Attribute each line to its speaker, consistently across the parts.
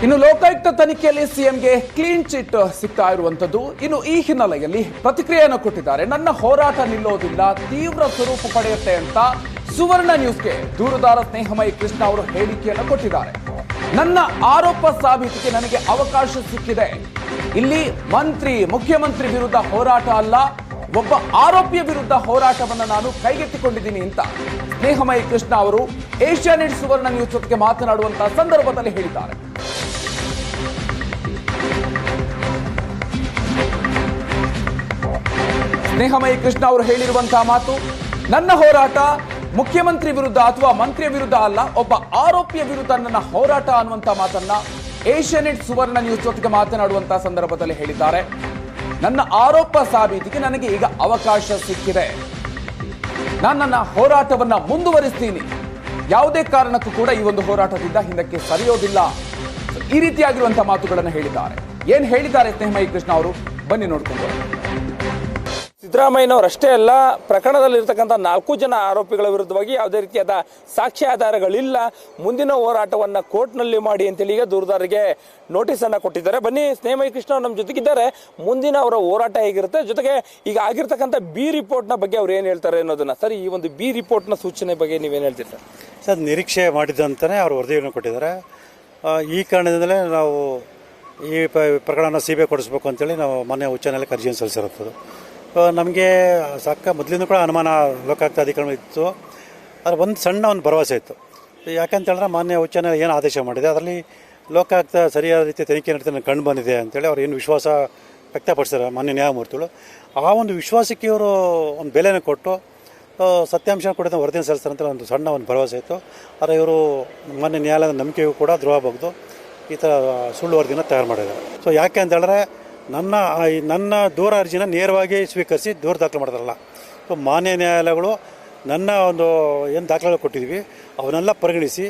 Speaker 1: ಇನ್ನು ಲೋಕಾಯುಕ್ತ ತನಿಖೆಯಲ್ಲಿ ಸಿಎಂಗೆ ಕ್ಲೀನ್ ಚಿಟ್ ಸಿಗ್ತಾ ಇರುವಂತದ್ದು. ಇನ್ನು ಈ ಹಿನ್ನೆಲೆಯಲ್ಲಿ ಪ್ರತಿಕ್ರಿಯೆಯನ್ನು ಕೊಟ್ಟಿದ್ದಾರೆ. ನನ್ನ ಹೋರಾಟ ನಿಲ್ಲೋದಿಲ್ಲ, ತೀವ್ರ ಸ್ವರೂಪ ಪಡೆಯುತ್ತೆ ಅಂತ ಸುವರ್ಣ ನ್ಯೂಸ್ಗೆ ದೂರುದಾರ ಸ್ನೇಹಮಯಿ ಕೃಷ್ಣ ಅವರು ಹೇಳಿಕೆಯನ್ನು ಕೊಟ್ಟಿದ್ದಾರೆ. ನನ್ನ ಆರೋಪ ಸಾಬೀತಿಗೆ ನನಗೆ ಅವಕಾಶ ಸಿಕ್ಕಿದೆ. ಇಲ್ಲಿ ಮುಖ್ಯಮಂತ್ರಿ ವಿರುದ್ಧ ಹೋರಾಟ ಅಲ್ಲ, ಒಬ್ಬ ಆರೋಪಿಯ ವಿರುದ್ಧ ಹೋರಾಟವನ್ನು ನಾನು ಕೈಗೆತ್ತಿಕೊಂಡಿದ್ದೀನಿ ಅಂತ ಸ್ನೇಹಮಯಿ ಕೃಷ್ಣ ಅವರು ಏಷ್ಯಾನೆಟ್ ಸುವರ್ಣ ನ್ಯೂಸ್ ಜೊತೆಗೆ ಮಾತನಾಡುವಂತಹ ಸಂದರ್ಭದಲ್ಲಿ ಹೇಳಿದ್ದಾರೆ. ಸ್ನೇಹಮಯಿ ಕೃಷ್ಣ ಅವರು ಹೇಳಿರುವಂತಹ ಮಾತು, ನನ್ನ ಹೋರಾಟ ಮುಖ್ಯಮಂತ್ರಿ ವಿರುದ್ಧ ಅಥವಾ ಮಂತ್ರಿಯ ವಿರುದ್ಧ ಅಲ್ಲ, ಒಬ್ಬ ಆರೋಪಿಯ ವಿರುದ್ಧ ನನ್ನ ಹೋರಾಟ ಅನ್ನುವಂತ ಮಾತನ್ನ ಏಷ್ಯಾನೆಟ್ ಸುವರ್ಣ ನ್ಯೂಸ್ ಜೊತೆಗೆ ಮಾತನಾಡುವಂತಹ ಸಂದರ್ಭದಲ್ಲಿ ಹೇಳಿದ್ದಾರೆ. ನನ್ನ ಆರೋಪ ಸಾಬೀತಿಗೆ ನನಗೆ ಈಗ ಅವಕಾಶ ಸಿಕ್ಕಿದೆ. ನಾನು ನನ್ನ ಹೋರಾಟವನ್ನ ಮುಂದುವರಿಸ್ತೀನಿ. ಯಾವುದೇ ಕಾರಣಕ್ಕೂ ಕೂಡ ಈ ಒಂದು ಹೋರಾಟದಿಂದ ಹಿಂದಕ್ಕೆ ಸರಿಯೋದಿಲ್ಲ. ಈ ರೀತಿಯಾಗಿರುವಂತಹ ಮಾತುಗಳನ್ನು ಹೇಳಿದ್ದಾರೆ. ಏನ್ ಹೇಳಿದ್ದಾರೆ ಸ್ನೇಹಮಯಿ ಕೃಷ್ಣ ಅವರು, ಬನ್ನಿ ನೋಡ್ಕೊಂಡು.
Speaker 2: ಸಿದ್ದರಾಮಯ್ಯನವರಷ್ಟೇ ಅಲ್ಲ, ಪ್ರಕರಣದಲ್ಲಿರ್ತಕ್ಕಂಥ 4 ಜನ ಆರೋಪಿಗಳ ವಿರುದ್ಧವಾಗಿ ಯಾವುದೇ ರೀತಿಯಾದ ಸಾಕ್ಷ್ಯಾಧಾರಗಳಿಲ್ಲ, ಮುಂದಿನ ಹೋರಾಟವನ್ನು ಕೋರ್ಟ್ನಲ್ಲಿ ಮಾಡಿ ಅಂತೇಳಿ ಈಗ ದೂರುದಾರರಿಗೆ ನೋಟಿಸ್ ಅನ್ನ ಕೊಟ್ಟಿದ್ದಾರೆ. ಬನ್ನಿ, ಸ್ನೇಹಮಯಿ ಕೃಷ್ಣ ಅವರು ನಮ್ಮ ಜೊತೆಗಿದ್ದಾರೆ. ಮುಂದಿನ ಅವರ ಹೋರಾಟ ಹೇಗಿರುತ್ತೆ, ಜೊತೆಗೆ ಈಗ ಆಗಿರ್ತಕ್ಕಂಥ ಬಿ ರಿಪೋರ್ಟ್ನ ಬಗ್ಗೆ ಅವ್ರು ಏನು ಹೇಳ್ತಾರೆ ಅನ್ನೋದನ್ನ. ಸರ್, ಈ ಒಂದು ಬಿ ರಿಪೋರ್ಟ್ನ ಸೂಚನೆ ಬಗ್ಗೆ ನೀವೇನು ಹೇಳ್ತೀರಾ?
Speaker 3: ಸರ್, ನಿರೀಕ್ಷೆ ಮಾಡಿದಂತಾನೆ ಅವರು ವರದಿಯನ್ನು ಕೊಟ್ಟಿದ್ದಾರೆ. ಈ ಕಾರಣದಿಂದಲೇ ನಾವು ಈ ಪ್ರಕರಣನ CBI ಕೊಡಿಸ್ಬೇಕು ಅಂತೇಳಿ ನಾವು ಮೊನ್ನೆ ಉಚ್ಚ ನ್ಯಾಯಾಲಯಕ್ಕೆ ಅರ್ಜಿಯನ್ನು ಸಲ್ಲಿಸಿರುತ್ತದೆ. ನಮಗೆ ಮೊದಲಿಂದ ಕೂಡ ಅನುಮಾನ ಲೋಕಾಯುಕ್ತ ಅಧಿಕಾರಿ ಇತ್ತು. ಆದರೆ ಒಂದು ಸಣ್ಣ ಭರವಸೆ ಇತ್ತು. ಯಾಕಂತೇಳಿದ್ರೆ ಮಾನ್ಯ ಉಚ್ಚ ನ್ಯಾಯಾಲಯ ಏನು ಆದೇಶ ಮಾಡಿದೆ, ಅದರಲ್ಲಿ ಲೋಕಾಯುಕ್ತ ಸರಿಯಾದ ರೀತಿ ತನಿಖೆ ನಡೀತಾ ಕಂಡು ಬಂದಿದೆ ಅಂತೇಳಿ ಅವ್ರು ಏನು ವಿಶ್ವಾಸ ವ್ಯಕ್ತಪಡಿಸಿದ್ದಾರೆ ಮಾನ್ಯ ನ್ಯಾಯಮೂರ್ತಿಗಳು. ಆ ಒಂದು ವಿಶ್ವಾಸಕ್ಕೆ ಇವರು ಒಂದು ಬೆಲೆಯನ್ನು ಕೊಟ್ಟು ಸತ್ಯಾಂಶ ಕೂಡ ವರದಿಯನ್ನು ಸಲ್ಲಿಸ್ತಾರೆ ಅಂತ ಒಂದು ಸಣ್ಣ ಭರವಸೆ ಇತ್ತು. ಆದರೆ ಇವರು ಮಾನ್ಯ ನ್ಯಾಯಾಲಯದ ನಂಬಿಕೆಯೂ ಕೂಡ ದ್ರೋಹ ಬಗ್ದು ಈ ಥರ ಸುಳ್ಳು ವರದಿನ ತಯಾರು ಮಾಡಿದ್ದಾರೆ. ಸೊ ಯಾಕೆ ಅಂತ ಹೇಳಿದ್ರೆ ನನ್ನ ದೂರ ಅರ್ಜಿನ ನೇರವಾಗಿ ಸ್ವೀಕರಿಸಿ ದೂರ ದಾಖಲೆ ಮಾಡಿದಾರಲ್ಲ. ಸೊ ಮಾನ್ಯ ನ್ಯಾಯಾಲಯಗಳು ನನ್ನ ಒಂದು ಏನು ದಾಖಲೆಗಳು ಕೊಟ್ಟಿದ್ವಿ ಅವನ್ನೆಲ್ಲ ಪರಿಗಣಿಸಿ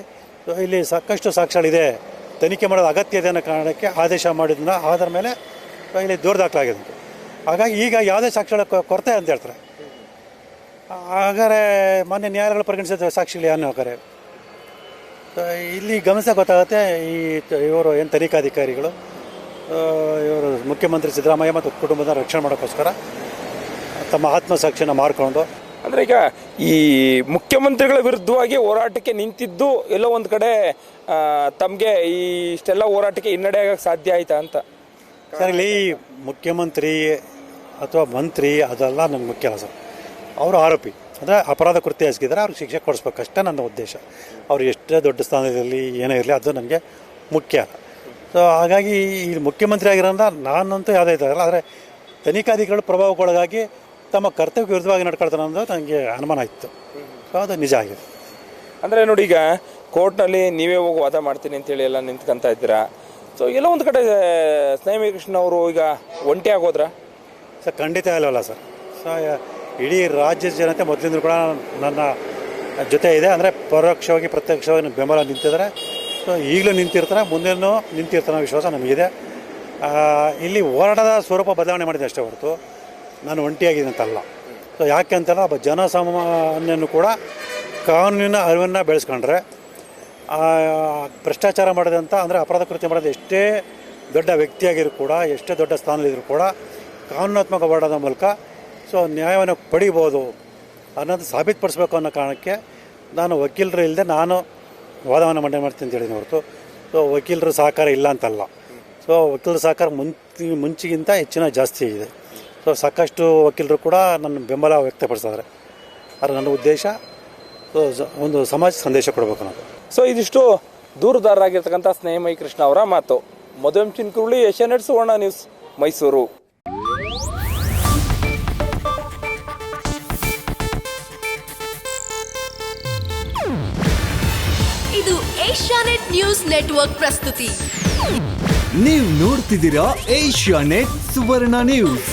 Speaker 3: ಇಲ್ಲಿ ಸಾಕಷ್ಟು ಸಾಕ್ಷ್ಯಗಳಿದೆ, ತನಿಖೆ ಮಾಡೋದು ಅಗತ್ಯ ಇದೆ ಅನ್ನೋ ಕಾರಣಕ್ಕೆ ಆದೇಶ ಮಾಡಿದ್ದನ್ನ ಆಧಾರ ಮೇಲೆ ಇಲ್ಲಿ ದೂರ ದಾಖಲಾಗಿದೆ. ಹಾಗಾಗಿ ಈಗ ಯಾವುದೇ ಸಾಕ್ಷ್ಯಗಳ ಕೊರತೆ ಅಂತ ಹೇಳ್ತಾರೆ. ಹಾಗಾದರೆ ಮಾನ್ಯ ನ್ಯಾಯಾಲಯಗಳು ಪರಿಗಣಿಸಿದ ಸಾಕ್ಷಿಗಳು ಏನು ಹಾಗಾರೆ ಇಲ್ಲಿ ಗಮನಿಸ ಗೊತ್ತಾಗುತ್ತೆ. ಇವರು ಏನು ತನಿಖಾಧಿಕಾರಿಗಳು ಇವರು ಮುಖ್ಯಮಂತ್ರಿ ಸಿದ್ದರಾಮಯ್ಯ ಮತ್ತು ಕುಟುಂಬದ ರಕ್ಷಣೆ ಮಾಡೋಕ್ಕೋಸ್ಕರ ತಮ್ಮ ಆತ್ಮಸಾಕ್ಷಿಯನ್ನು ಮಾರ್ಕೊಂಡು,
Speaker 2: ಅಂದರೆ ಈಗ ಈ ಮುಖ್ಯಮಂತ್ರಿಗಳ ವಿರುದ್ಧವಾಗಿ ಹೋರಾಟಕ್ಕೆ ನಿಂತಿದ್ದು ಎಲ್ಲೋ ಒಂದು ಕಡೆ ತಮಗೆ ಈ ಇಷ್ಟೆಲ್ಲ ಹೋರಾಟಕ್ಕೆ ಹಿನ್ನಡೆ ಆಗಕ್ಕೆ ಸಾಧ್ಯ ಆಯ್ತಾ ಅಂತ.
Speaker 3: ಸರ್, ಇಲ್ಲಿ ಮುಖ್ಯಮಂತ್ರಿ ಅಥವಾ ಮಂತ್ರಿ ಅದೆಲ್ಲ ನನಗೆ ಮುಖ್ಯ ಅಲ್ಲ ಸರ್. ಅವರು ಆರೋಪಿ ಅಂದರೆ ಅಪರಾಧ ಕೃತ್ಯ ಎಸಗಿದರೆ ಅವ್ರಿಗೆ ಶಿಕ್ಷೆ ಕೊಡಿಸ್ಬೇಕಷ್ಟೇ ನನ್ನ ಉದ್ದೇಶ. ಅವ್ರು ಎಷ್ಟೇ ದೊಡ್ಡ ಸ್ಥಾನದಲ್ಲಿ ಏನೇ ಇರಲಿ ಅದು ನನಗೆ ಮುಖ್ಯ. ಸೊ ಹಾಗಾಗಿ ಈ ಮುಖ್ಯಮಂತ್ರಿ ಆಗಿರೋದ್ರಿಂದ ನಾನಂತೂ ಯಾವುದೇ ಇದ್ದಾಗಲ್ಲ. ಆದರೆ ತನಿಖಾಧಿಕಾರಿಗಳು ಪ್ರಭಾವಕ್ಕೊಳಗಾಗಿ ತಮ್ಮ ಕರ್ತವ್ಯ ವಿರುದ್ಧವಾಗಿ ನಡ್ಕೊಳ್ತಾರೆ ಅನ್ನೋದು ನನಗೆ ಅನುಮಾನ ಇತ್ತು. ಸೊ ಅದು ನಿಜ ಆಗಿದೆ.
Speaker 2: ಅಂದರೆ ನೋಡಿ, ಈಗ ಕೋರ್ಟ್ನಲ್ಲಿ ನೀವೇ ಹೋಗಿ ವಾದ ಮಾಡ್ತೀನಿ ಅಂತೇಳಿ ಎಲ್ಲ ನಿಂತ್ಕೊಂತ ಇದ್ದೀರಾ. ಸೊ ಎಲ್ಲ ಒಂದು ಕಡೆ ಸ್ನೇಹಮಯಿ ಕೃಷ್ಣ ಅವರು ಈಗ ಒಂಟಿ ಆಗೋದ್ರ?
Speaker 3: ಸರ್, ಖಂಡಿತ ಅಲ್ಲವಲ್ಲ ಸರ್. ಸೊ ಇಡೀ ರಾಜ್ಯದ ಜನತೆ ಮೊದಲಿಂದ ಕೂಡ ನನ್ನ ಜೊತೆ ಇದೆ. ಅಂದರೆ ಪರೋಕ್ಷವಾಗಿ ಪ್ರತ್ಯಕ್ಷವಾಗಿ ಬೆಂಬಲ ನಿಂತಿದ್ದಾರೆ. ಸೊ ಈಗಲೂ ನಿಂತಿರ್ತಾರೆ, ಮುಂದೆನೂ ನಿಂತಿರ್ತಾನೆ ವಿಶ್ವಾಸ ನಮಗಿದೆ. ಇಲ್ಲಿ ಹೋರಾಟದ ಸ್ವರೂಪ ಬದಲಾವಣೆ ಮಾಡಿದೆ ಅಷ್ಟೇ ಹೊರತು ನಾನು ಒಂಟಿಯಾಗಿದ್ದೀನಿ ಅಂತಲ್ಲ. ಸೊ ಯಾಕೆ ಅಂತಲ್ಲ, ಜನಸಾಮಾನ್ಯನೂ ಕೂಡ ಕಾನೂನಿನ ಅರಿವನ್ನು ಬೆಳೆಸ್ಕೊಂಡ್ರೆ ಭ್ರಷ್ಟಾಚಾರ ಮಾಡೋದಂತ ಅಂದರೆ ಅಪರಾಧ ಕೃತ್ಯ ಮಾಡೋದು ಎಷ್ಟೇ ದೊಡ್ಡ ವ್ಯಕ್ತಿಯಾಗಿದ್ರು ಕೂಡ, ಎಷ್ಟೇ ದೊಡ್ಡ ಸ್ಥಾನದಲ್ಲಿದ್ದರೂ ಕೂಡ ಕಾನೂನಾತ್ಮಕ ಹೋರಾಟದ ಮೂಲಕ ಸೊ ನ್ಯಾಯವನ್ನು ಪಡಿಬೋದು ಅನ್ನೋದು ಸಾಬೀತುಪಡಿಸ್ಬೇಕು ಅನ್ನೋ ಕಾರಣಕ್ಕೆ ನಾನು ವಕೀಲರು ಇಲ್ಲದೆ ನಾನು ವಾದವನ್ನು ಮಂಡನೆ ಮಾಡ್ತೀನಿ ಅಂತ ಹೇಳಿದ್ದೀನಿ ಹೊರತು ಸೊ ವಕೀಲರ ಸಹಕಾರ ಇಲ್ಲ ಅಂತಲ್ಲ. ಸೊ ವಕೀಲರ ಸಹಕಾರ ಮುಂಚೆಗಿಂತ ಜಾಸ್ತಿ ಇದೆ. ಸೊ ಸಾಕಷ್ಟು ವಕೀಲರು ಕೂಡ ನನ್ನ ಬೆಂಬಲ ವ್ಯಕ್ತಪಡಿಸಿದ್ದಾರೆ. ಆದರೆ ನನ್ನ ಉದ್ದೇಶ ಒಂದು ಸಮಾಜ ಸಂದೇಶ ಕೊಡಬೇಕು ಅನ್ನೋದು.
Speaker 2: ಸೊ ಇದಿಷ್ಟು ದೂರುದಾರರಾಗಿರ್ತಕ್ಕಂಥ ಸ್ನೇಹಮಯಿ ಕೃಷ್ಣ ಅವರ ಮಾತು. ಮಧು ಚಿನ್ಕುರುಳಿ, ಏಷ್ಯಾನೆಟ್ ಸುವರ್ಣ ನ್ಯೂಸ್, ಮೈಸೂರು.
Speaker 4: ಇದು ಏಷ್ಯಾನೆಟ್ ನ್ಯೂಸ್ ನೆಟ್ವರ್ಕ್ ಪ್ರಸ್ತುತಿ.
Speaker 5: ನೀವು ನೋಡ್ತಿದ್ದೀರಾ ಏಷ್ಯಾನೆಟ್ ಸುವರ್ಣ ನ್ಯೂಸ್.